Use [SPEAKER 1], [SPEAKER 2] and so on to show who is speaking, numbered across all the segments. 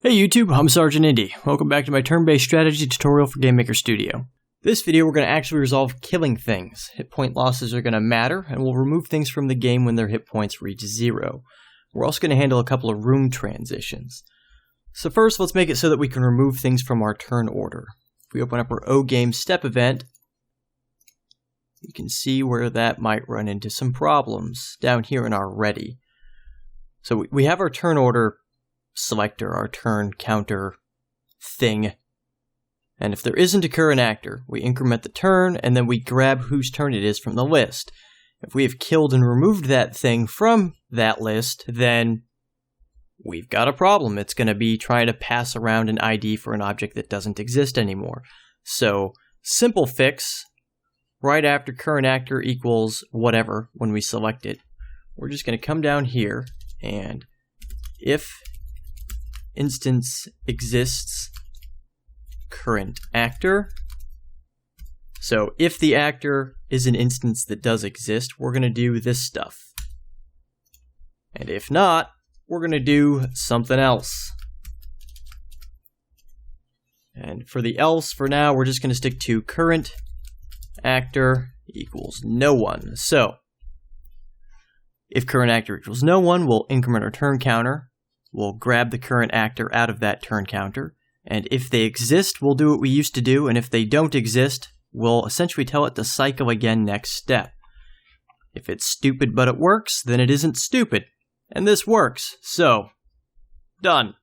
[SPEAKER 1] Hey YouTube, I'm Sergeant Indy. Welcome back to my turn-based strategy tutorial for Game Maker Studio. This video we're going to actually resolve killing things. Hit point losses are going to matter, and we'll remove things from the game when their hit points reach 0. We're also going to handle a couple of room transitions. So first, let's make it so that we can remove things from our turn order. If we open up our O game step event, you can see where that might run into some problems down here in our ready. So we have our turn order selector, our turn counter thing. And if there isn't a current actor, we increment the turn and then we grab whose turn it is from the list. If we have killed and removed that thing from that list, then we've got a problem. It's going to be trying to pass around an ID for an object that doesn't exist anymore. So, simple fix, right after current actor equals whatever when we select it, we're just going to come down here and if instance exists current actor. So if the actor is an instance that does exist, we're going to do this stuff. And if not, we're going to do something else. And for the else, for now, we're just going to stick to current actor equals no one. So if current actor equals no one, we'll increment our turn counter. We'll grab the current actor out of that turn counter, and if they exist, we'll do what we used to do, and if they don't exist, we'll essentially tell it to cycle again next step. If it's stupid but it works, then it isn't stupid, and this works, so done.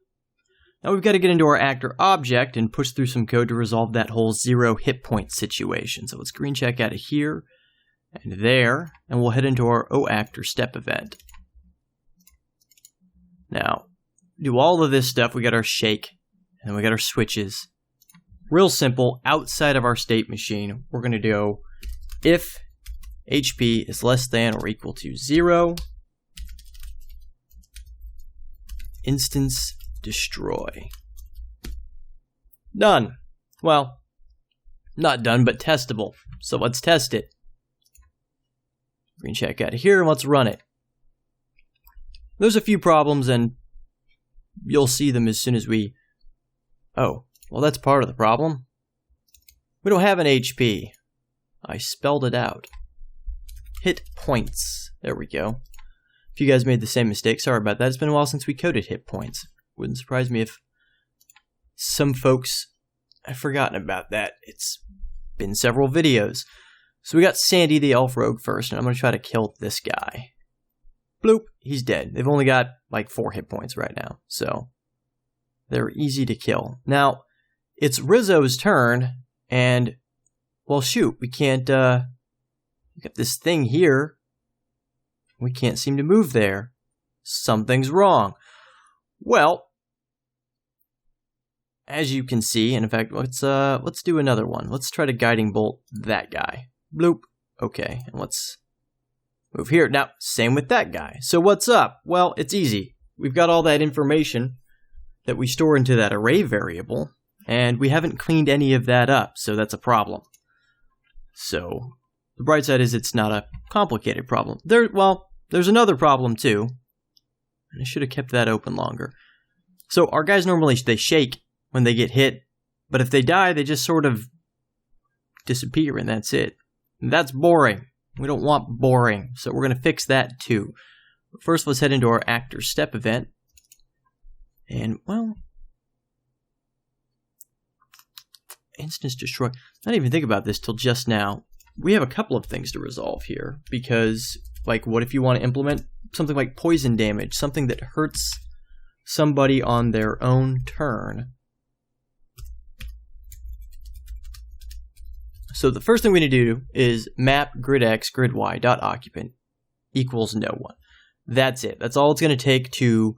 [SPEAKER 1] Now we've got to get into our actor object and push through some code to resolve that whole 0 hit point situation. So let's green check out of here and there, and we'll head into our OActor step event. Now, do all of this stuff. We got our shake, and then we got our switches. Real simple, outside of our state machine, we're going to do if HP is less than or equal to 0, instance destroy. Done. Well, not done, but testable. So let's test it. Green check out of here, and let's run it. There's a few problems, and you'll see them as soon as we... Oh, well that's part of the problem. We don't have an HP. I spelled it out. Hit points. There we go. If you guys made the same mistake, sorry about that. It's been a while since we coded hit points. Wouldn't surprise me if some folks have forgotten about that. It's been several videos. So we got Sandy the elf rogue first, and I'm going to try to kill this guy. Bloop, he's dead. They've only got like 4 hit points right now, so they're easy to kill. Now, it's Rizzo's turn, and, well shoot, we can't, we got this thing here. We can't seem to move there. Something's wrong. Well, as you can see, and in fact, let's do another one. Let's try to guiding bolt that guy. Bloop, okay, and let's move here. Now, same with that guy. So what's up? Well, it's easy. We've got all that information that we store into that array variable, and we haven't cleaned any of that up, so that's a problem. So the bright side is it's not a complicated problem. There's another problem too. I should have kept that open longer. So our guys normally, they shake when they get hit, but if they die, they just sort of disappear, and that's it. And that's boring. We don't want boring, so we're going to fix that too. First, let's head into our actor step event. And, well, instance destroy. I didn't even think about this till just now. We have a couple of things to resolve here, because, like, what if you want to implement something like poison damage, something that hurts somebody on their own turn? So the first thing we need to do is map gridx gridY.occupant equals no one. That's it. That's all it's going to take to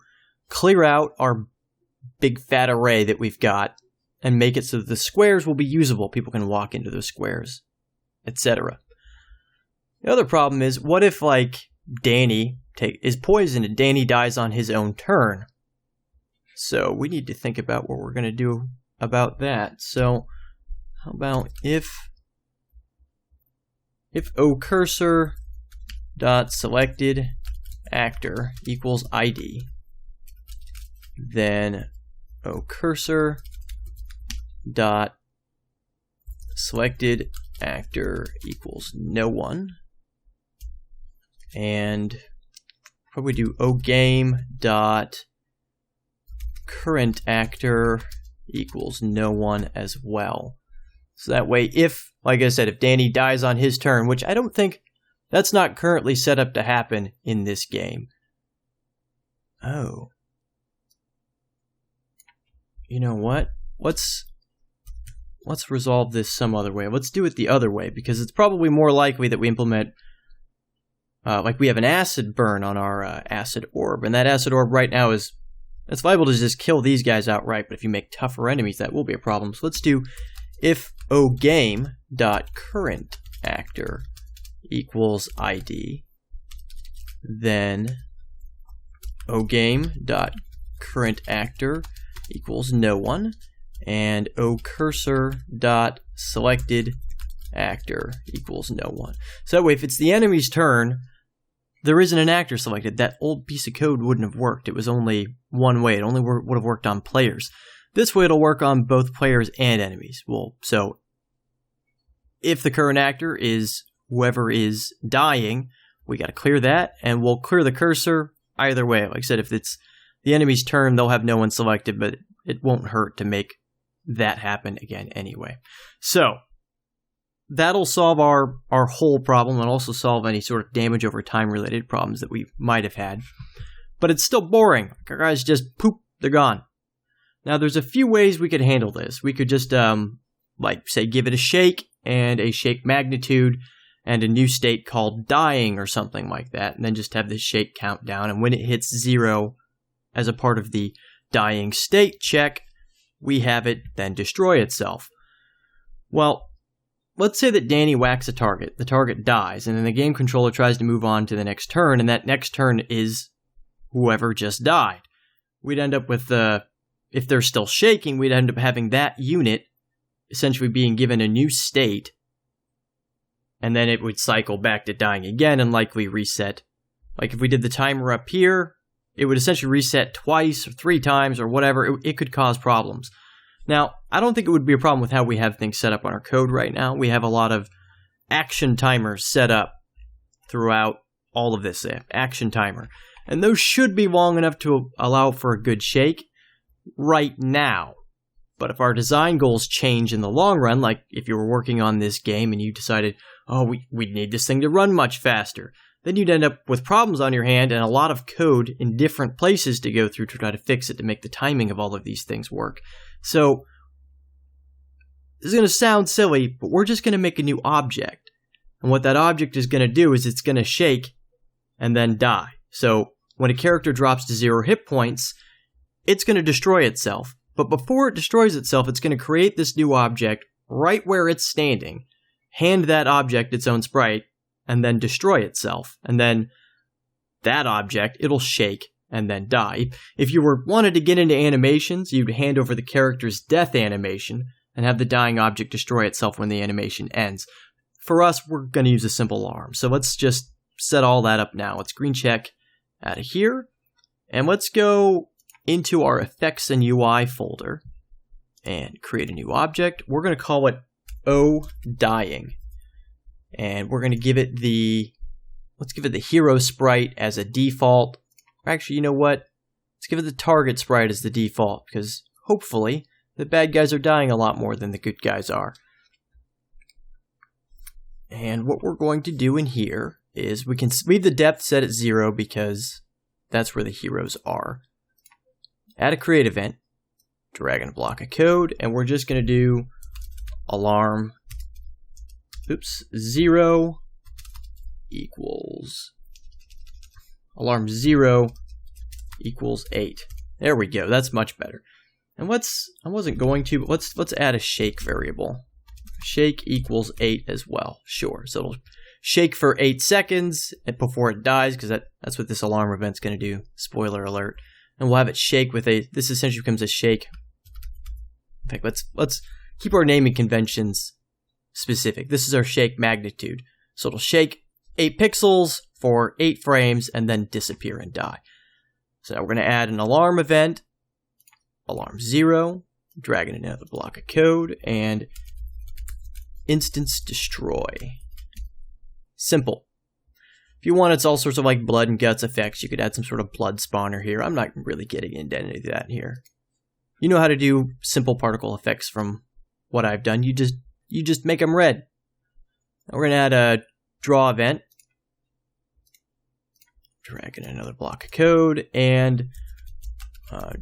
[SPEAKER 1] clear out our big fat array that we've got and make it so that the squares will be usable. People can walk into those squares, etc. The other problem is, what if, like, Danny is poisoned and Danny dies on his own turn? So we need to think about what we're going to do about that. So how about if oCursor dot selected actor equals ID, then cursor dot selected actor equals no one, and probably do game dot current actor equals no one as well. So that way, if, like I said, if Danny dies on his turn, which I don't think, that's not currently set up to happen in this game. Oh. You know what? Let's resolve this some other way. Let's do it the other way, because it's probably more likely that we implement, like we have an acid burn on our acid orb, and that acid orb right now is, it's viable to just kill these guys outright, but if you make tougher enemies, that will be a problem. So let's do if game.current actor equals ID, then game.current actor equals no one, and cursor.selected actor equals no one. So that way, if it's the enemy's turn, there isn't an actor selected. That old piece of code wouldn't have worked. It was only one way. It only would have worked on players. This way, it'll work on both players and enemies. Well, so if the current actor is whoever is dying, we got to clear that, and we'll clear the cursor either way. Like I said, if it's the enemy's turn, they'll have no one selected, but it won't hurt to make that happen again anyway. So that'll solve our whole problem, and also solve any sort of damage over time related problems that we might have had. But it's still boring. Our guys just poop, they're gone. Now there's a few ways we could handle this. We could just like say give it a shake and a shake magnitude and a new state called dying or something like that, and then just have this shake count down, and when it hits 0 as a part of the dying state check, we have it then destroy itself. Well, let's say that Danny whacks a target, the target dies, and then the game controller tries to move on to the next turn, and that next turn is whoever just died. We'd end up with, if they're still shaking, we'd end up having that unit essentially being given a new state, and then it would cycle back to dying again and likely reset. Like if we did the timer up here, it would essentially reset twice or 3 times or whatever. It could cause problems. Now, I don't think it would be a problem with how we have things set up on our code right now. We have a lot of action timers set up throughout all of this action timer. And those should be long enough to allow for a good shake right now. But if our design goals change in the long run, like if you were working on this game and you decided, oh, we need this thing to run much faster, then you'd end up with problems on your hand and a lot of code in different places to go through to try to fix it to make the timing of all of these things work. So, this is going to sound silly, but we're just going to make a new object. And what that object is going to do is it's going to shake and then die. So, when a character drops to 0 hit points, it's going to destroy itself. But before it destroys itself, it's going to create this new object right where it's standing, hand that object its own sprite, and then destroy itself. And then that object, it'll shake and then die. If you wanted to get into animations, you'd hand over the character's death animation and have the dying object destroy itself when the animation ends. For us, we're going to use a simple alarm. So let's just set all that up now. Let's green check out of here. And let's go into our effects and UI folder and create a new object. We're going to call it dying. And we're going to give it let's give it the hero sprite as a default. Actually, you know what? Let's give it the target sprite as the default, because hopefully the bad guys are dying a lot more than the good guys are. And what we're going to do in here is we can leave the depth set at 0 because that's where the heroes are. Add a create event, drag and block a code, and we're just going to do alarm 0 equals alarm 0 equals 8. There we go. That's much better. And I wasn't going to, but let's add a shake variable. Shake equals 8 as well. Sure. So it'll shake for 8 seconds before it dies, because that's what this alarm event's going to do. Spoiler alert. And we'll have it shake with this essentially becomes a shake. In fact, let's keep our naming conventions specific. This is our shake magnitude. So it'll shake 8 pixels for 8 frames and then disappear and die. So now we're going to add an alarm event alarm 0, dragging another block of code, and instance destroy. Simple. If you want, it's all sorts of like blood and guts effects. You could add some sort of blood spawner here. I'm not really getting into any of that here. You know how to do simple particle effects from what I've done. You just make them red. Now we're going to add a draw event. Drag in another block of code and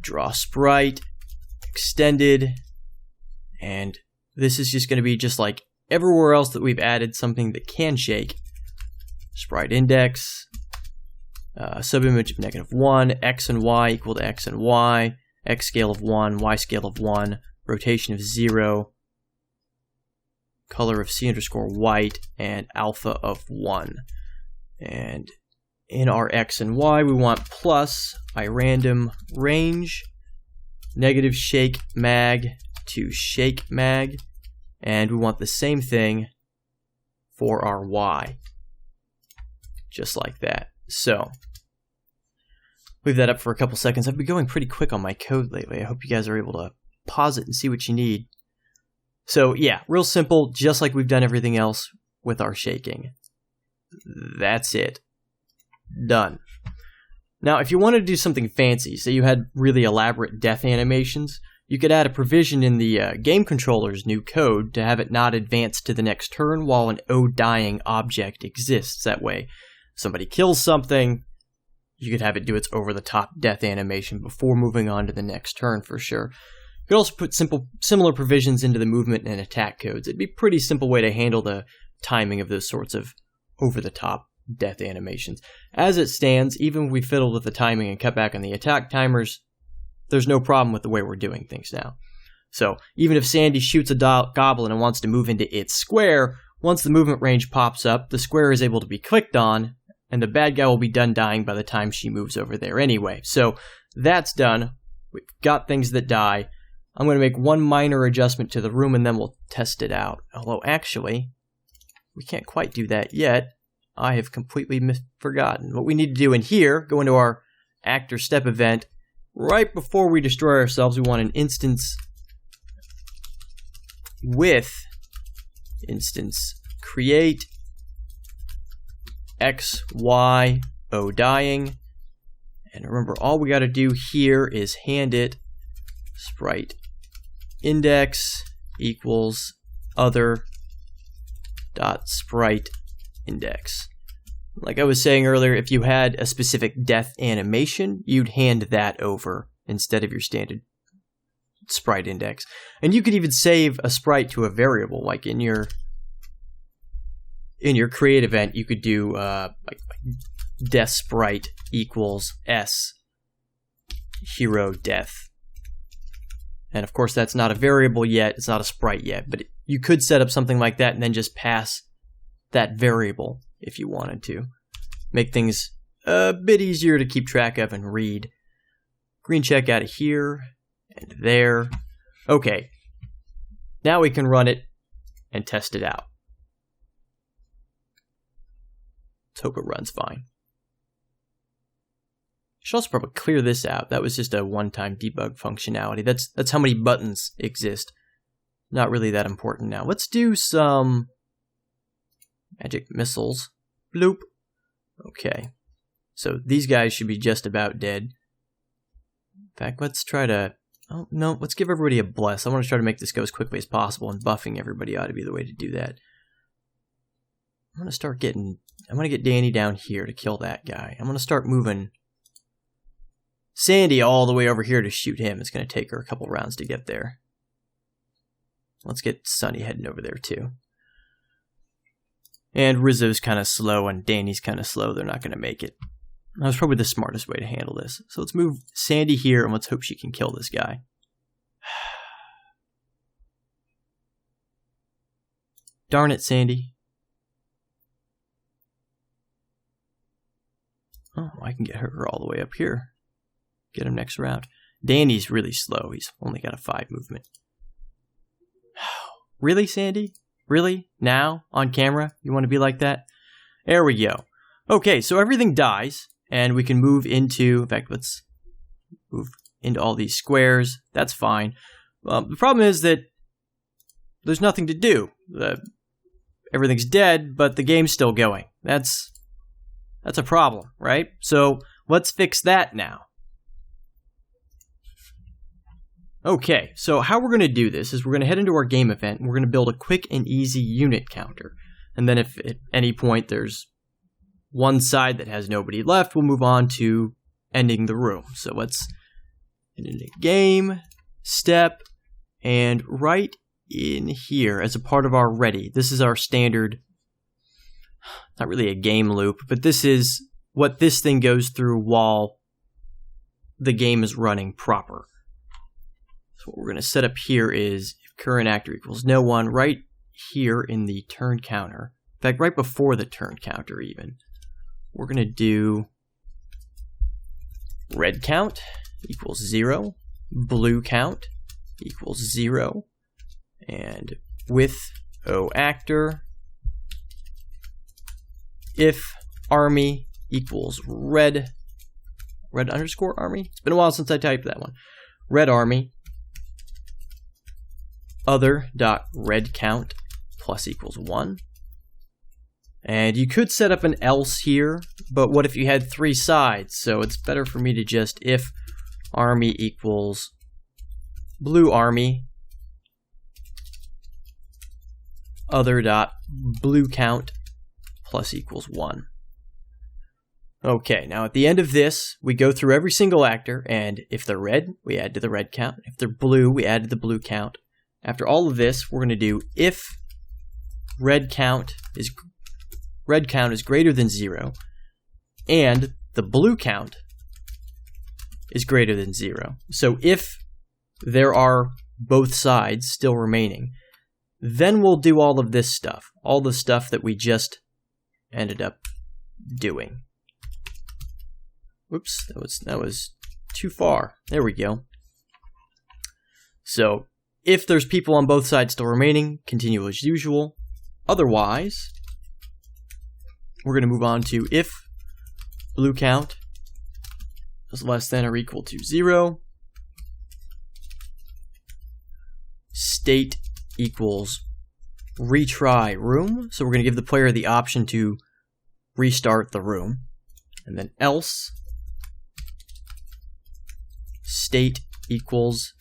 [SPEAKER 1] draw sprite, extended, and this is just going to be just like everywhere else that we've added something that can shake. Sprite index, subimage of -1, x and y equal to x and y, x scale of 1, y scale of 1, rotation of 0, color of c underscore white, and alpha of 1. And in our x and y, we want plus irandom range, negative shake mag to shake mag, and we want the same thing for our y. Just like that. So, leave that up for a couple seconds. I've been going pretty quick on my code lately. I hope you guys are able to pause it and see what you need. So yeah, real simple, just like we've done everything else with our shaking. That's it. Done. Now, if you wanted to do something fancy, say you had really elaborate death animations, you could add a provision in the game controller's new code to have it not advance to the next turn while an O-dying object exists. That way, somebody kills something, you could have it do its over-the-top death animation before moving on to the next turn for sure. You could also put similar provisions into the movement and attack codes. It'd be a pretty simple way to handle the timing of those sorts of over-the-top death animations. As it stands, even if we fiddled with the timing and cut back on the attack timers, there's no problem with the way we're doing things now. So even if Sandy shoots a goblin and wants to move into its square, once the movement range pops up, the square is able to be clicked on, and the bad guy will be done dying by the time she moves over there anyway. So that's done. We've got things that die. I'm going to make one minor adjustment to the room, and then we'll test it out. Although, actually, we can't quite do that yet. I have completely forgotten. What we need to do in here, go into our actor step event. Right before we destroy ourselves, we want an instance with instance create x, y, o dying. And remember, all we got to do here is hand it sprite index equals other dot sprite index. Like I was saying earlier, if you had a specific death animation, you'd hand that over instead of your standard sprite index. And you could even save a sprite to a variable, like in your create event, you could do like death sprite equals s hero death. And of course, that's not a variable yet, it's not a sprite yet, but you could set up something like that and then just pass that variable if you wanted to. Make things a bit easier to keep track of and read. Green check out of here and there. Okay, now we can run it and test it out. Let's hope it runs fine. Should also probably clear this out. That was just a one-time debug functionality. That's how many buttons exist. Not really that important now. Let's do some magic missiles. Bloop. Okay. So these guys should be just about dead. In fact, let's try to... Oh, no, let's give everybody a bless. I want to try to make this go as quickly as possible, and buffing everybody ought to be the way to do that. I'm going to get Danny down here to kill that guy. I'm going to start moving Sandy all the way over here to shoot him. It's going to take her a couple rounds to get there. Let's get Sunny heading over there too. And Rizzo's kind of slow and Danny's kind of slow. They're not going to make it. That was probably the smartest way to handle this. So let's move Sandy here and let's hope she can kill this guy. Darn it, Sandy. Oh, I can get her all the way up here. Get him next round. Danny's really slow. He's only got a 5 movement. Really, Sandy? Really? Now? On camera? You want to be like that? There we go. Okay, so everything dies, and we can move into... In fact, let's move into all these squares. That's fine. The problem is that there's nothing to do. Everything's dead, but the game's still going. That's a problem, right? So let's fix that now. Okay, so how we're going to do this is we're going to head into our game event, and we're going to build a quick and easy unit counter. And then if at any point there's one side that has nobody left, we'll move on to ending the room. So let's get into game, step, and right in here as a part of our ready. This is our standard, not really a game loop, but this is what this thing goes through while the game is running proper. So what we're going to set up here is if current actor equals no one, right here in the turn counter. In fact, right before the turn counter even, we're going to do red count equals 0, blue count equals 0, and with O actor, if army equals red underscore army. It's been a while since I typed that one. Red army, other dot red count plus equals 1. And you could set up an else here, but what if you had 3 sides? So it's better for me to just if army equals blue army, other dot blue count plus equals 1. Okay, now at the end of this, we go through every single actor, and if they're red, we add to the red count. If they're blue, we add to the blue count. After all of this, we're going to do if red count is greater than 0, and the blue count is greater than 0. So if there are both sides still remaining, then we'll do all of this stuff, all the stuff that we just ended up doing. Whoops, that was too far. There we go. So if there's people on both sides still remaining, continue as usual. Otherwise, we're going to move on to if blue count is less than or equal to 0, state equals retry room. So we're going to give the player the option to restart the room. And then else state equals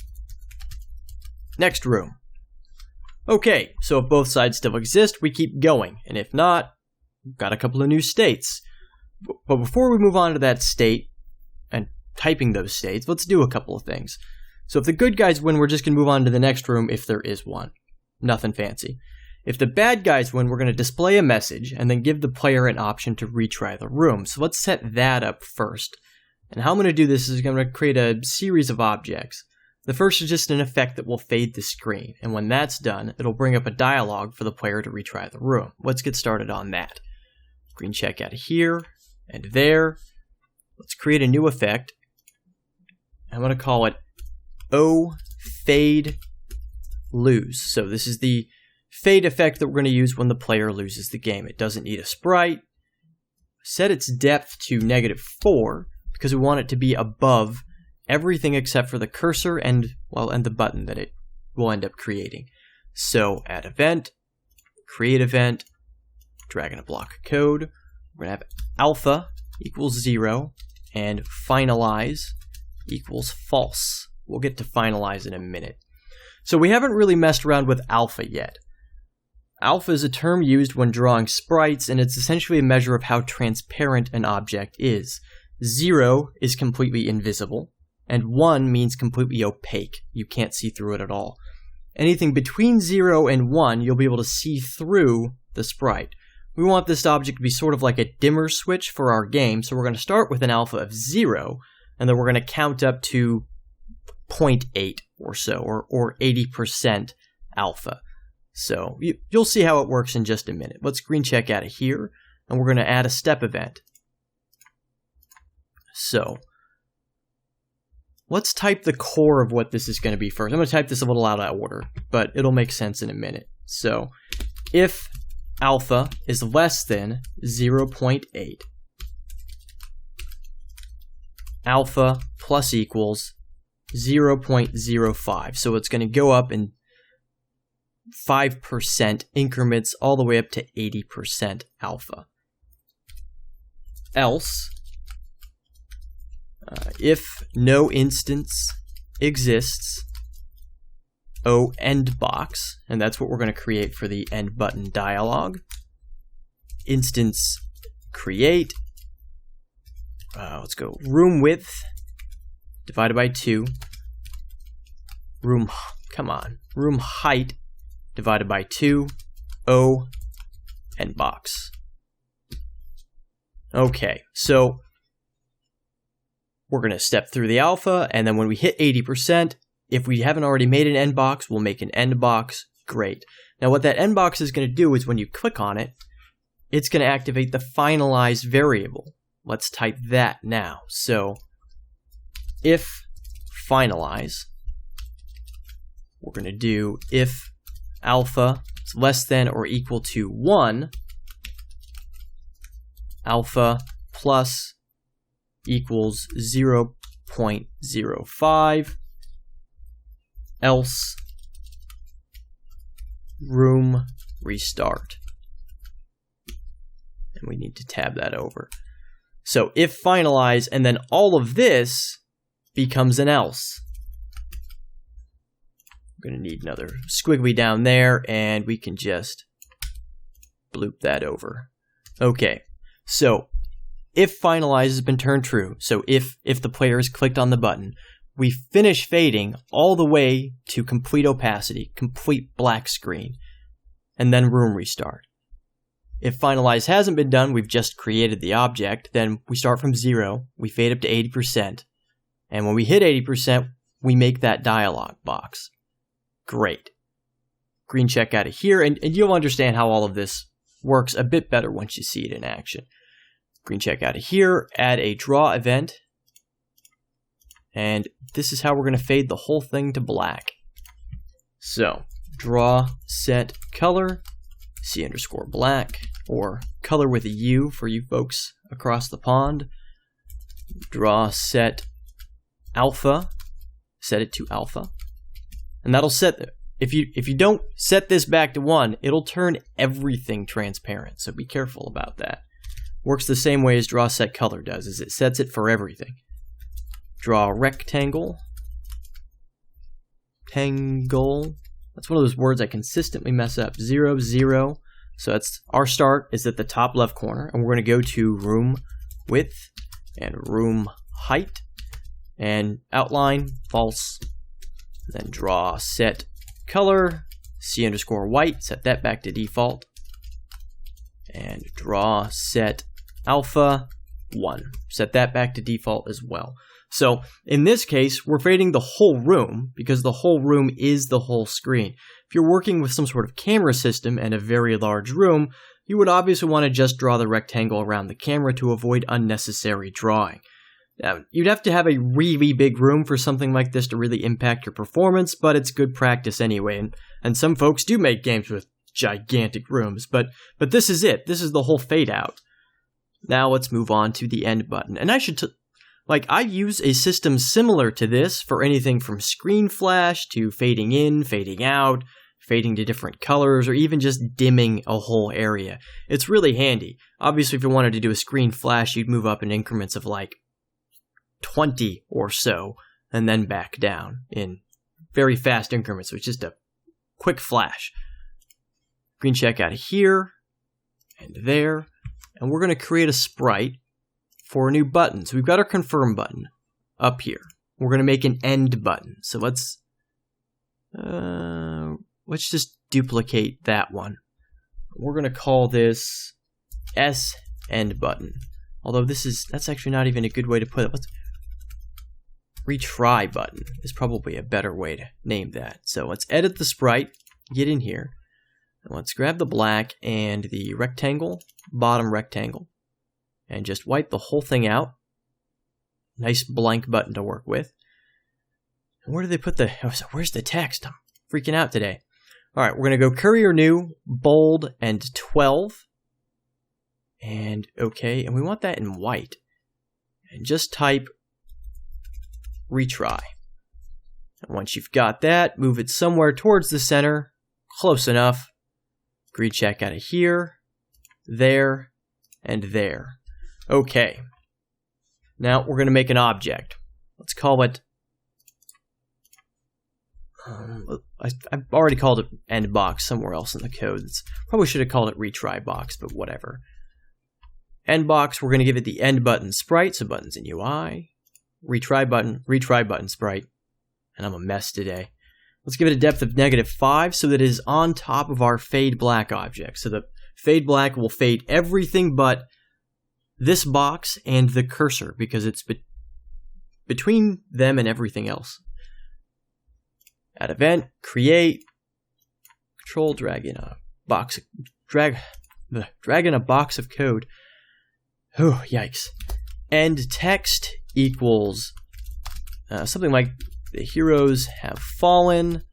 [SPEAKER 1] next room. Okay, so if both sides still exist, we keep going. And if not, we've got a couple of new states. But before we move on to that state and typing those states, let's do a couple of things. So if the good guys win, we're just going to move on to the next room if there is one. Nothing fancy. If the bad guys win, we're going to display a message and then give the player an option to retry the room. So let's set that up first. And how I'm going to do this is I'm going to create a series of objects. The first is just an effect that will fade the screen. And when that's done, it'll bring up a dialog for the player to retry the room. Let's get started on that. Green check out of here and there. Let's create a new effect. I'm going to call it O Fade Lose. So this is the fade effect that we're going to use when the player loses the game. It doesn't need a sprite. Set its depth to -4 because we want it to be above everything except for the cursor and the button that it will end up creating. So add event, create event, drag in a block of code. We're going to have alpha equals 0 and finalize equals false. We'll get to finalize in a minute. So we haven't really messed around with alpha yet. Alpha is a term used when drawing sprites, and it's essentially a measure of how transparent an object is. 0 is completely invisible, and 1 means completely opaque. You can't see through it at all. Anything between 0 and 1, you'll be able to see through the sprite. We want this object to be sort of like a dimmer switch for our game, so we're going to start with an alpha of 0, and then we're going to count up to 0.8 or so, or 80% alpha. So you'll see how it works in just a minute. Let's green check out of here, and we're going to add a step event. So let's type the core of what this is going to be first. I'm going to type this a little out of order, but it'll make sense in a minute. So if alpha is less than 0.8, alpha plus equals 0.05. So it's going to go up in 5% increments all the way up to 80% alpha. Else, if no instance exists, O end box, and that's what we're going to create for the end button dialog. Instance create, let's go room width divided by 2, room height divided by 2, O end box. Okay, so we're going to step through the alpha, and then when we hit 80%, if we haven't already made an end box, we'll make an end box. Great. Now what that end box is going to do is when you click on it, it's going to activate the finalize variable. Let's type that now. So if finalize, we're going to do if alpha is less than or equal to 1, alpha plus equals 0.05, else room restart. And we need to tab that over. So if finalize, and then all of this becomes an else. I'm going to need another squiggly down there, and we can just bloop that over. Okay, so if finalize has been turned true, so if the player has clicked on the button, we finish fading all the way to complete opacity, complete black screen, and then room restart. If finalize hasn't been done, we've just created the object, then we start from 0, we fade up to 80%, and when we hit 80%, we make that dialog box. Great. Green check out of here, and you'll understand how all of this works a bit better once you see it in action. Green check out of here, add a draw event, and this is how we're going to fade the whole thing to black. So, draw set color, C_black, or color with a U for you folks across the pond. Draw set alpha, set it to alpha, and that'll set it. If you don't set this back to 1, it'll turn everything transparent, so be careful about that. Works the same way as draw set color does, is it sets it for everything. Draw rectangle. Tangle. That's one of those words I consistently mess up. 0, 0. So that's our start is at the top left corner, and we're going to go to room width and room height and outline false. Then draw set color C_white. Set that back to default. And draw set alpha 1. Set that back to default as well. So in this case, we're fading the whole room because the whole room is the whole screen. If you're working with some sort of camera system and a very large room, you would obviously want to just draw the rectangle around the camera to avoid unnecessary drawing. Now, you'd have to have a really big room for something like this to really impact your performance, but it's good practice anyway, and some folks do make games with gigantic rooms, but this is it. This is the whole fade out. Now let's move on to the end button. And I use a system similar to this for anything from screen flash to fading in, fading out, fading to different colors, or even just dimming a whole area. It's really handy. Obviously, if you wanted to do a screen flash, you'd move up in increments of like 20 or so, and then back down in very fast increments. So it's just a quick flash. Green check out of here and there, and we're going to create a sprite for a new button. So we've got our confirm button up here. We're going to make an end button. So let's just duplicate that one. We're going to call this S end button. Although that's actually not even a good way to put it. Let's retry button is probably a better way to name that. So let's edit the sprite, get in here, and let's grab the black and the rectangle, bottom rectangle, and just wipe the whole thing out. Nice blank button to work with. And where do they put where's the text? I'm freaking out today. All right, we're going to go courier new, bold, and 12. And okay, and we want that in white. And just type retry. And once you've got that, move it somewhere towards the center. Close enough. Green check out of here, there, and there. Okay. Now we're going to make an object. Let's call it... I've already called it end box somewhere else in the code. Probably should have called it retry box, but whatever. End box, we're going to give it the end button sprite, so buttons in UI. Retry button sprite. And I'm a mess today. Let's give it a depth of -5 so that it is on top of our fade black object. So the fade black will fade everything but this box and the cursor because it's between them and everything else. Add event, create, control, drag in a box of code. Oh, yikes. End text equals something like the heroes have fallen.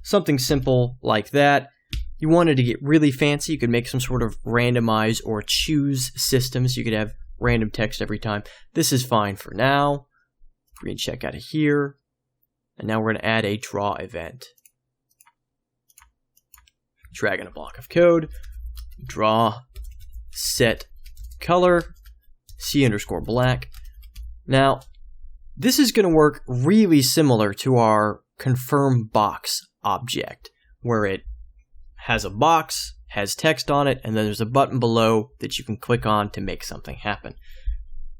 [SPEAKER 1] Something simple like that. You wanted to get really fancy, you could make some sort of randomize or choose system so you could have random text every time. This is fine for now. Green check out of here. And now we're going to add a draw event. Drag in a block of code. Draw set color C_black. Now, this is going to work really similar to our confirm box object, where it has a box, has text on it, and then there's a button below that you can click on to make something happen.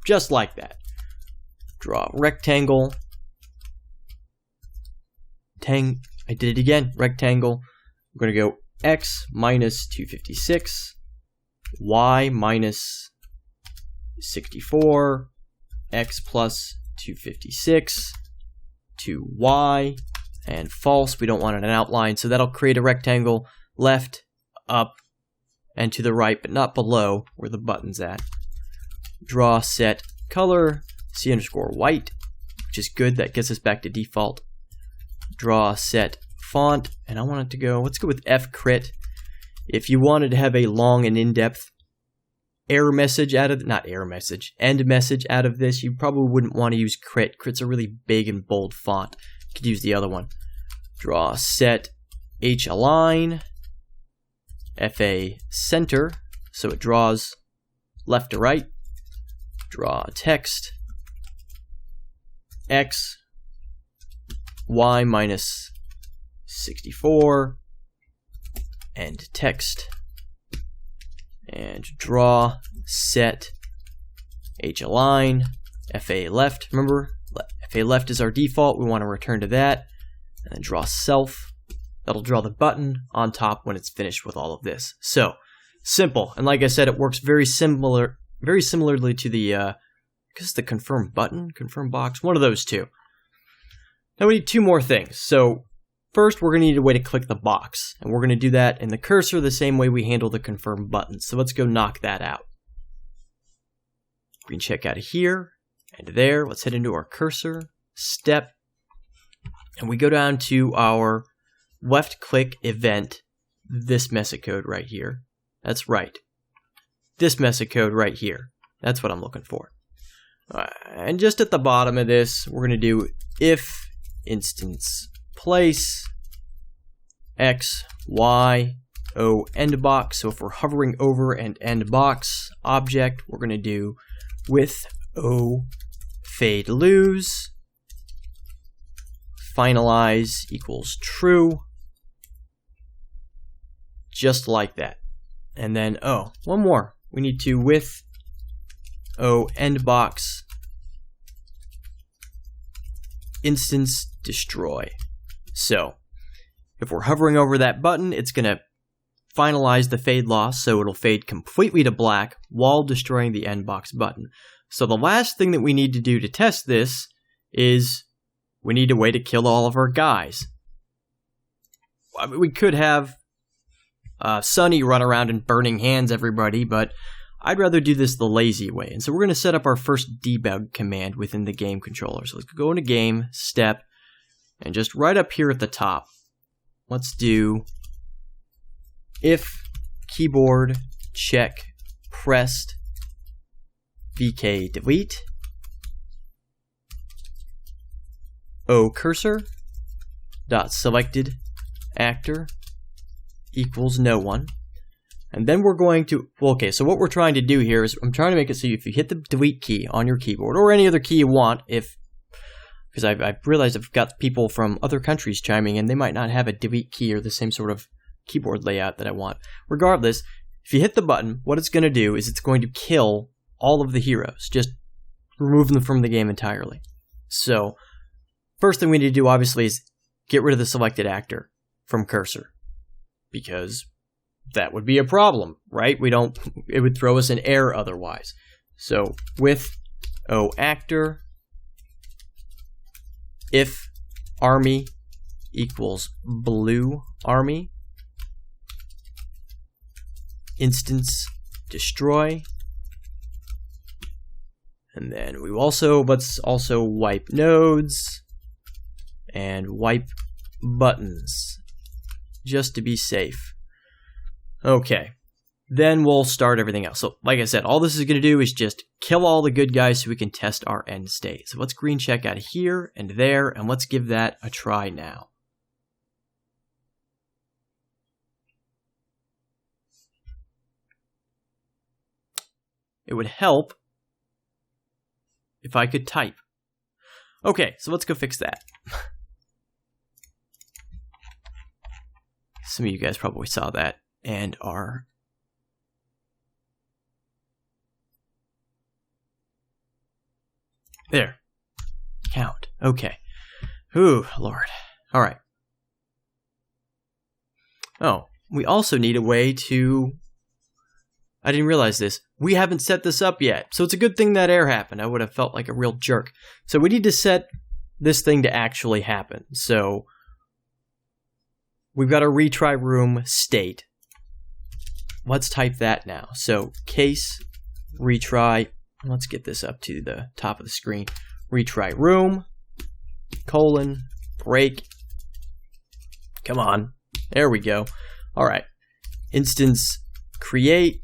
[SPEAKER 1] Just like that. Draw rectangle. I did it again. Rectangle. We're going to go x minus 256, y minus 64, x plus 256, to y, and false. We don't want an outline, so that'll create a rectangle left, up, and to the right, but not below where the button's at. Draw set color C_white, which is good. That gets us back to default. Draw set font, and I want it to go, let's go with fcrit. If you wanted to have a long and in-depth end message out of this, you probably wouldn't want to use crit. Crit's a really big and bold font. You could use the other one. Draw set h align, fa center, so it draws left to right. Draw text x y minus 64 and text, and draw set h align fa left. Remember, fa left is our default. We want to return to that, and then draw self. That'll draw the button on top when it's finished with all of this. So simple, and like I said, it works very similarly to the I guess the confirm button, confirm box, one of those two. Now we need two more things. So first, we're going to need a way to click the box, and we're going to do that in the cursor the same way we handle the confirm button. So let's go knock that out. Green check out of here and there. Let's head into our cursor, step, and we go down to our left click event, this mess of code right here. That's right. This mess of code right here. That's what I'm looking for. And just at the bottom of this, we're going to do if instance place x, y, o, end box. So if we're hovering over an end box object, we're going to do with o fade lose, finalize equals true, just like that. And then, oh, one more. We need to with o end box instance destroy. So if we're hovering over that button, it's going to finalize the fade loss, so it'll fade completely to black while destroying the end box button. So the last thing that we need to do to test this is we need a way to kill all of our guys. I mean, we could have Sunny run around and burning hands everybody, but I'd rather do this the lazy way. And so we're going to set up our first debug command within the game controller. So let's go into game, step, and just right up here at the top, let's do if keyboard check pressed vk delete. O cursor dot selected actor equals no one. And then we're going to, well, okay, so what we're trying to do here is I'm trying to make it so if you hit the delete key on your keyboard or any other key you want, because I've realized I've got people from other countries chiming in, they might not have a delete key or the same sort of keyboard layout that I want. Regardless, if you hit the button, what it's going to do is it's going to kill all of the heroes, just remove them from the game entirely. So, first thing we need to do, obviously, is get rid of the selected actor from cursor, because that would be a problem, right? It would throw us an error otherwise. So, with O actor, if army equals blue army, instance destroy, and then let's also wipe nodes and wipe buttons just to be safe. Okay, then we'll start everything else. So like I said, all this is going to do is just kill all the good guys so we can test our end state. So let's green check out of here and there, and let's give that a try now. It would help if I could type. Okay, so let's go fix that. Some of you guys probably saw that and are... There. Count. Okay. Ooh, Lord. Alright. Oh, we also need a way to... I didn't realize this. We haven't set this up yet. So it's a good thing that error happened. I would have felt like a real jerk. So we need to set this thing to actually happen. So we've got a retry room state. Let's type that now. So case retry. Let's get this up to the top of the screen. Retry room, colon, break. Come on. There we go. All right. Instance create.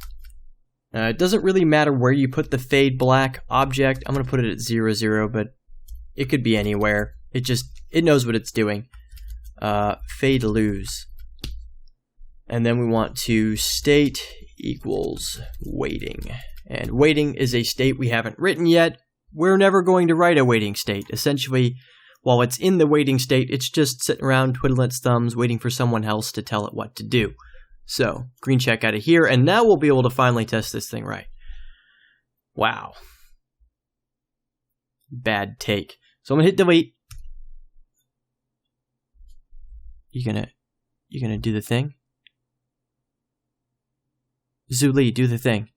[SPEAKER 1] It doesn't really matter where you put the fade black object. I'm going to put it at 0, 0, but it could be anywhere. It knows what it's doing. Fade lose. And then we want to state equals waiting. And waiting is a state we haven't written yet. We're never going to write a waiting state. Essentially, while it's in the waiting state, it's just sitting around twiddling its thumbs, waiting for someone else to tell it what to do. So, green check out of here, and now we'll be able to finally test this thing right. Wow. Bad take. So I'm gonna hit delete. You gonna do the thing? Zuli, do the thing.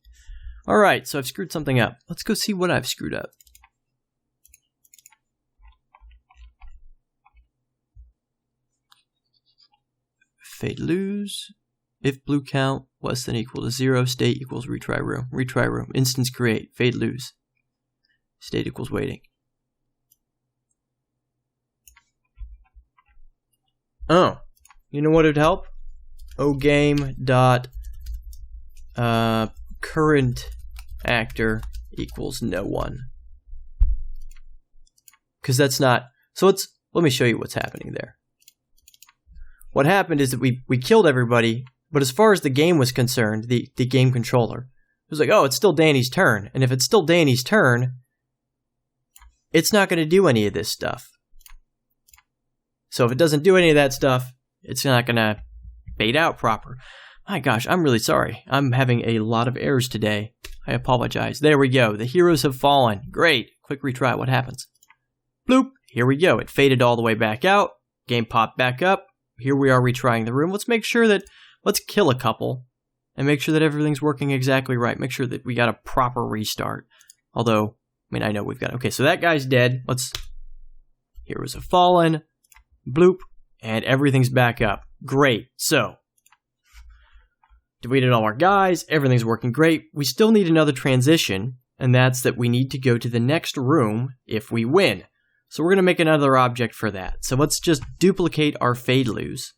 [SPEAKER 1] Alright, so I've screwed something up. Let's go see what I've screwed up. Fade lose. If blue count less than equal to 0, state equals retry room. Retry room. Instance create. Fade lose. State equals waiting. Oh. You know what would help? OGame dot current actor equals no one. Because that's not... So let me show you what's happening there. What happened is that we killed everybody. But as far as the game was concerned, the game controller, it was like, oh, it's still Danny's turn. And if it's still Danny's turn, it's not going to do any of this stuff. So if it doesn't do any of that stuff, it's not going to fade out proper. My gosh, I'm really sorry. I'm having a lot of errors today. I apologize. There we go. The heroes have fallen. Great. Quick retry. What happens? Bloop. Here we go. It faded all the way back out. Game popped back up. Here we are retrying the room. Let's make sure that... Let's kill a couple and make sure that everything's working exactly right. Make sure that we got a proper restart. Although, I mean, I know we've got... Okay, so that guy's dead. Heroes have fallen. Bloop. And everything's back up. Great. So, deleted all our guys. Everything's working great. We still need another transition, and that's that we need to go to the next room if we win. So we're going to make another object for that. So let's just duplicate our fade lose.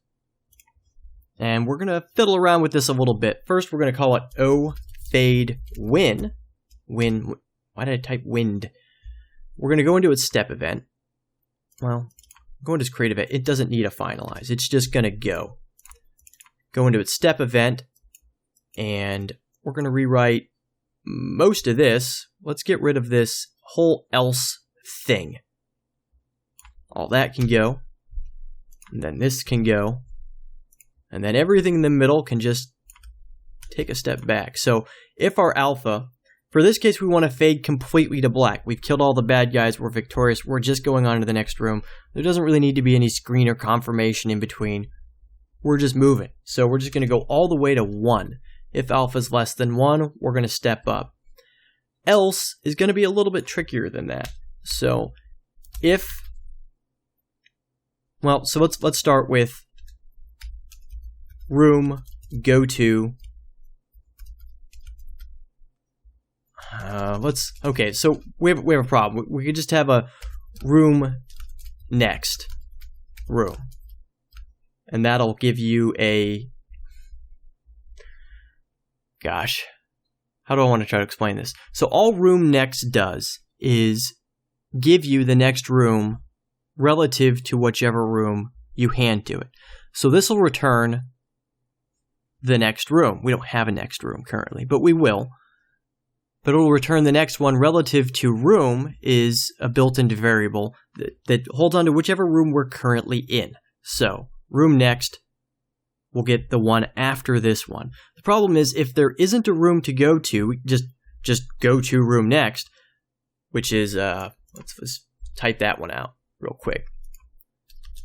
[SPEAKER 1] And we're going to fiddle around with this a little bit. First, we're going to call it O fade win. Win. Why did I type wind? We're going to go into its step event. Well, go into its create event. It doesn't need a finalize. It's just going to go into its step event, and we're going to rewrite most of this. Let's get rid of this whole else thing. All that can go, and then this can go, and then everything in the middle can just take a step back. So if our alpha, for this case, we want to fade completely to black. We've killed all the bad guys. We're victorious. We're just going on to the next room. There doesn't really need to be any screen or confirmation in between. We're just moving. So we're just going to go all the way to 1. If alpha is less than 1, we're going to step up. Else is going to be a little bit trickier than that. So if, well, so let's start with room go to. Okay, so we have a problem. We could just have a room next room, and that'll give you a, gosh, how do I want to try to explain this? So all room next does is give you the next room relative to whichever room you hand to it. So this will return the next room. We don't have a next room currently, but we will. But it will return the next one relative to room is a built-in variable that holds on to whichever room we're currently in. So room next will get the one after this one. The problem is if there isn't a room to go to, we just go to room next, which is, let's type that one out real quick.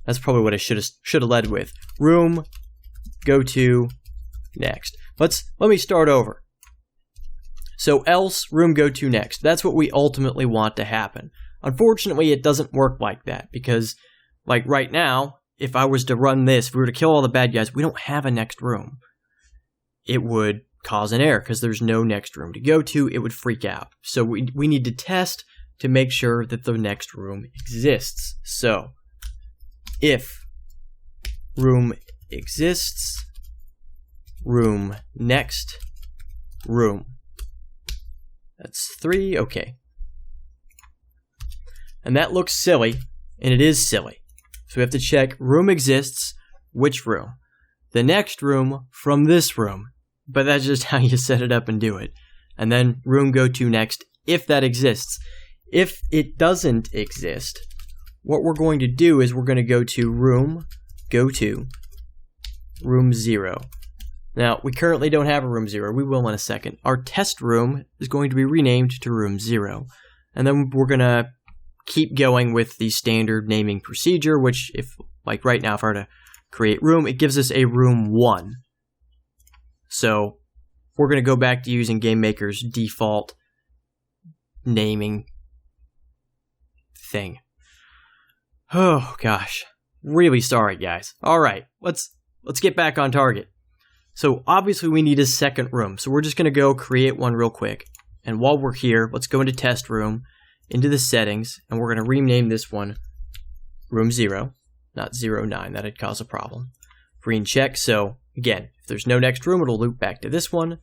[SPEAKER 1] That's probably what I should have led with. Room, go to, next. Let me start over. So else, room go to next. That's what we ultimately want to happen. Unfortunately, it doesn't work like that because, like right now, if I was to run this, if we were to kill all the bad guys, we don't have a next room. It would cause an error because there's no next room to go to. It would freak out. So we need to test to make sure that the next room exists. So if room exists, room next room. That's 3, okay. And that looks silly, and it is silly. So we have to check room exists, which room? The next room from this room. But that's just how you set it up and do it. And then room go to next, if that exists. If it doesn't exist, what we're going to do is we're going to go to room, go to, room 0. Now, we currently don't have a room 0. We will in a second. Our test room is going to be renamed to room 0. And then we're going to keep going with the standard naming procedure, which if, like right now, if I were to create room, it gives us a room 1. So we're going to go back to using GameMaker's default naming thing. Oh, gosh. Really sorry, guys. All right, let's get back on target. So obviously we need a second room. So we're just going to go create one real quick. And while we're here, let's go into test room, into the settings, and we're going to rename this one room 0, not 09. That'd cause a problem. Green check. So again, if there's no next room, it'll loop back to this one.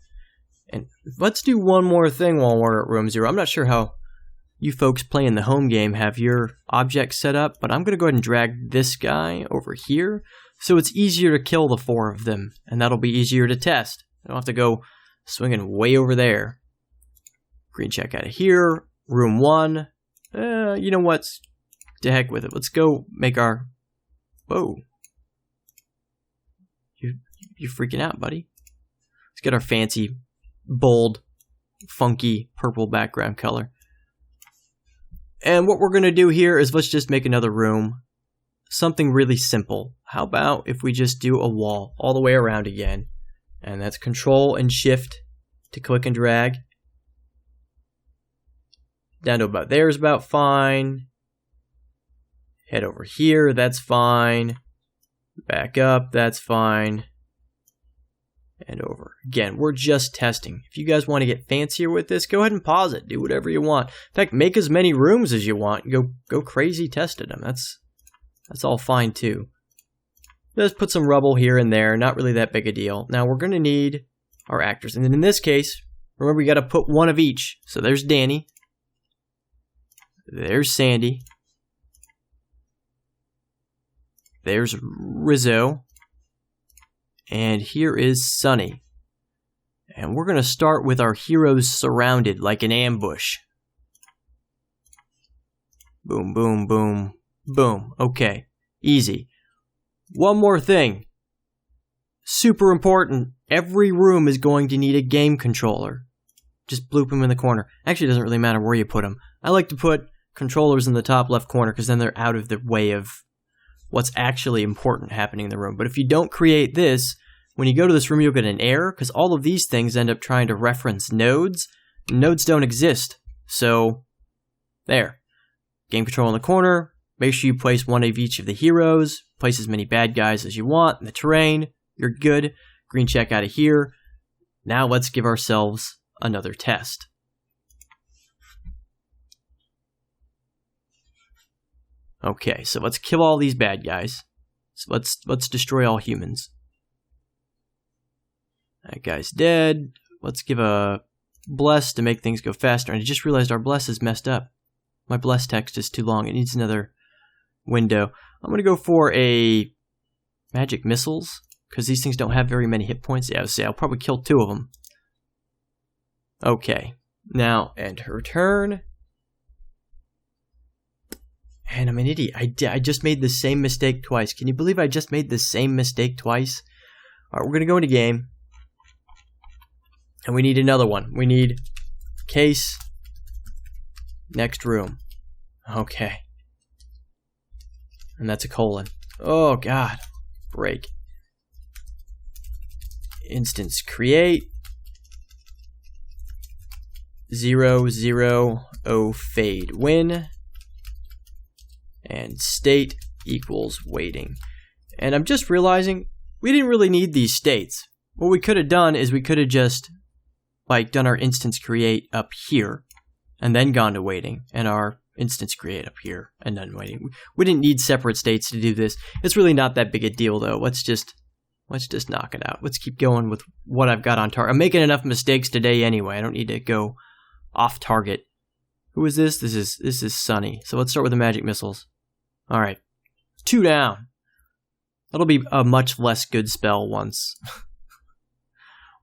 [SPEAKER 1] And let's do one more thing while we're at room 0. I'm not sure how you folks playing the home game have your objects set up, but I'm going to go ahead and drag this guy over here. So it's easier to kill the 4 of them, and that'll be easier to test. I don't have to go swinging way over there. Green check out of here. Room 1. You know what? To heck with it. Let's go make our... Whoa. You're freaking out, buddy. Let's get our fancy, bold, funky purple background color. And what we're going to do here is let's just make another room. Something really simple. How about if we just do a wall all the way around again? And that's Control and Shift to click and drag. Down to about there is about fine. Head over here, that's fine. Back up, that's fine. And over. Again, we're just testing. If you guys want to get fancier with this, go ahead and pause it. Do whatever you want. In fact, make as many rooms as you want. Go crazy testing them. That's all fine too. Just put some rubble here and there. Not really that big a deal. Now we're going to need our actors. And then in this case, remember you got to put one of each. So there's Danny. There's Sandy. There's Rizzo. And here is Sunny. And we're going to start with our heroes surrounded like an ambush. Boom, boom, boom, boom. Okay, easy. One more thing. Super important. Every room is going to need a game controller. Just bloop them in the corner. Actually, it doesn't really matter where you put them. I like to put controllers in the top left corner because then they're out of the way of what's actually important happening in the room. But if you don't create this, when you go to this room, you'll get an error because all of these things end up trying to reference nodes. Nodes don't exist. So, there. Game control in the corner. Make sure you place one of each of the heroes. Place as many bad guys as you want in the terrain. You're good. Green check out of here. Now let's give ourselves another test. Okay, so let's kill all these bad guys. So let's destroy all humans. That guy's dead. Let's give a bless to make things go faster. And I just realized our bless is messed up. My bless text is too long. It needs another window. I'm going to go for a magic missiles, because these things don't have very many hit points. Yeah, I'll probably kill 2 of them. Okay. Now, end her turn. And I'm an idiot. I just made the same mistake twice. Can you believe I just made the same mistake twice? Alright, we're going to go into game. And we need another one. We need case, next room. Okay. And that's a colon. Oh, God. Break. Instance create. 0, 0, O fade win. And state equals waiting. And I'm just realizing we didn't really need these states. What we could have done is we could have just done our instance create up here and then gone to waiting, and our instance create up here and then waiting. We didn't need separate states to do this. It's really not that big a deal though. Let's just knock it out. Let's keep going with what I've got on target. I'm making enough mistakes today anyway. I don't need to go off target. Who is this? This is Sunny. So let's start with the magic missiles. All right, 2 down. That'll be a much less good spell once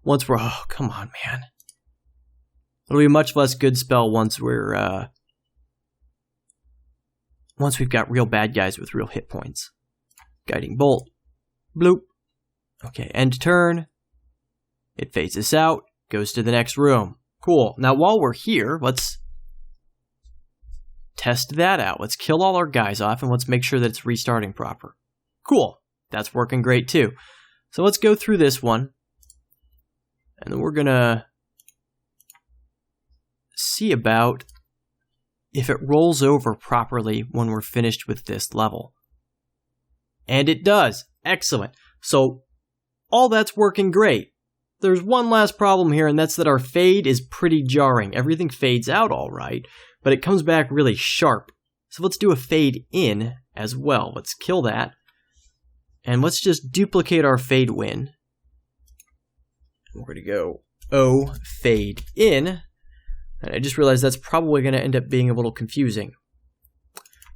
[SPEAKER 1] we're. Oh, come on, man. It'll be a much less good spell once we're. Once we've got real bad guys with real hit points. Guiding bolt. Bloop. Okay, end turn. It phases out. Goes to the next room. Cool. Now while we're here, let's test that out. Let's kill all our guys off and let's make sure that it's restarting proper. Cool. That's working great too. So let's go through this one. And then we're going to see about if it rolls over properly when we're finished with this level. And it does. Excellent. So all that's working great. There's one last problem here, and that's that our fade is pretty jarring. Everything fades out all right, but it comes back really sharp. So let's do a fade in as well. Let's kill that. And let's just duplicate our fade win. We're going to go O fade in. And I just realized that's probably going to end up being a little confusing.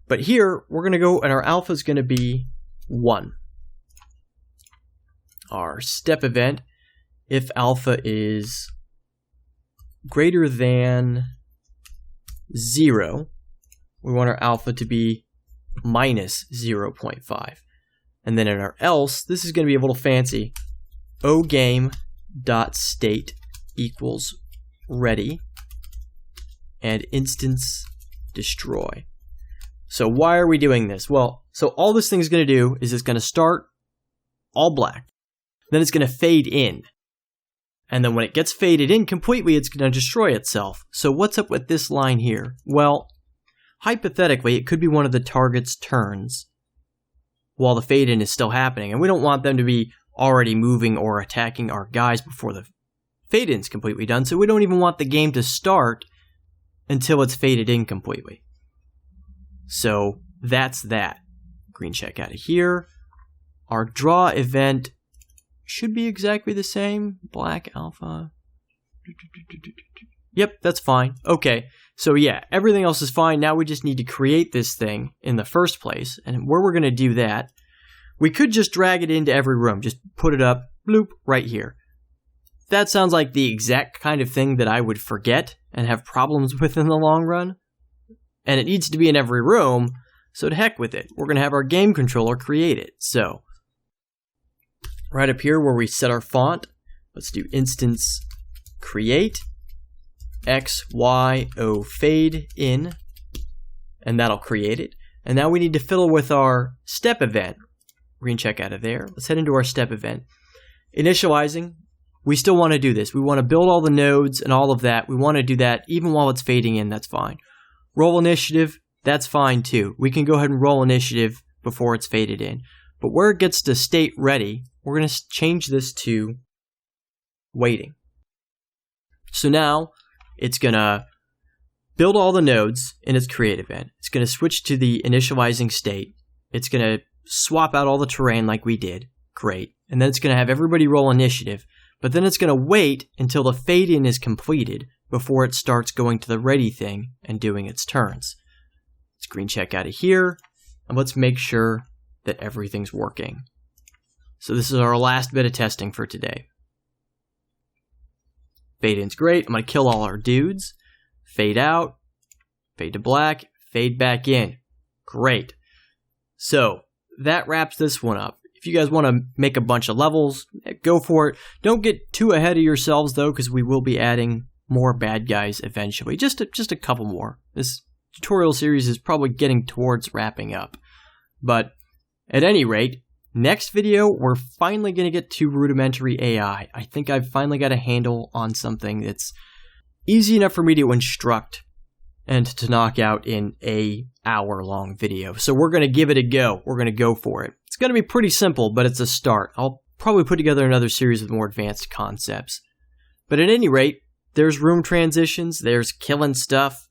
[SPEAKER 1] But here, we're going to go, and our alpha is going to be 1. Our step event, if alpha is greater than 0, we want our alpha to be minus 0.5. And then in our else, this is going to be a little fancy. OGame.state equals ready and instance destroy. So why are we doing this? Well, so all this thing is going to do is it's going to start all black. Then it's going to fade in. And then when it gets faded in completely, it's going to destroy itself. So what's up with this line here? Well, hypothetically, it could be one of the target's turns while the fade in is still happening. And we don't want them to be already moving or attacking our guys before the fade in is completely done. So we don't even want the game to start until it's faded in completely. So that's that. Green check out of here. Our draw event should be exactly the same. Black alpha. Yep, that's fine. Okay, so yeah, everything else is fine. Now we just need to create this thing in the first place. And where we're going to do that, We could just drag it into every room, just put it up, bloop, right here. That sounds like the exact kind of thing that I would forget and have problems with in the long run. And it needs to be in every room, so to heck with it. We're going to have our game controller create it. So, right up here where we set our font, let's do instance create X, Y, O fade in, and that'll create it. And now we need to fiddle with our step event. We're going to check out of there. Let's head into our step event. Initializing, we still want to do this. We want to build all the nodes and all of that. We want to do that even while it's fading in, that's fine. Roll initiative, that's fine too. We can go ahead and roll initiative before it's faded in. But where it gets to state ready, we're going to change this to waiting. So now it's going to build all the nodes in its create event. It's going to switch to the initializing state. It's going to swap out all the terrain like we did. Great. And then it's going to have everybody roll initiative. But then it's going to wait until the fade in is completed before it starts going to the ready thing and doing its turns. Let's green check out of here, and let's make sure that everything's working. So this is our last bit of testing for today. Fade in's great. I'm going to kill all our dudes. Fade out, fade to black, fade back in. Great. So that wraps this one up. If you guys want to make a bunch of levels, go for it. Don't get too ahead of yourselves though, because we will be adding more bad guys eventually. Just a couple more. This tutorial series is probably getting towards wrapping up. But at any rate, next video, we're finally going to get to rudimentary AI. I think I've finally got a handle on something that's easy enough for me to instruct and to knock out in a hour-long video. So we're going to give it a go. We're going to go for it. It's going to be pretty simple, but it's a start. I'll probably put together another series with more advanced concepts. But at any rate, there's room transitions, there's killing stuff.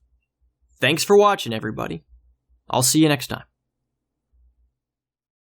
[SPEAKER 1] Thanks for watching, everybody. I'll see you next time.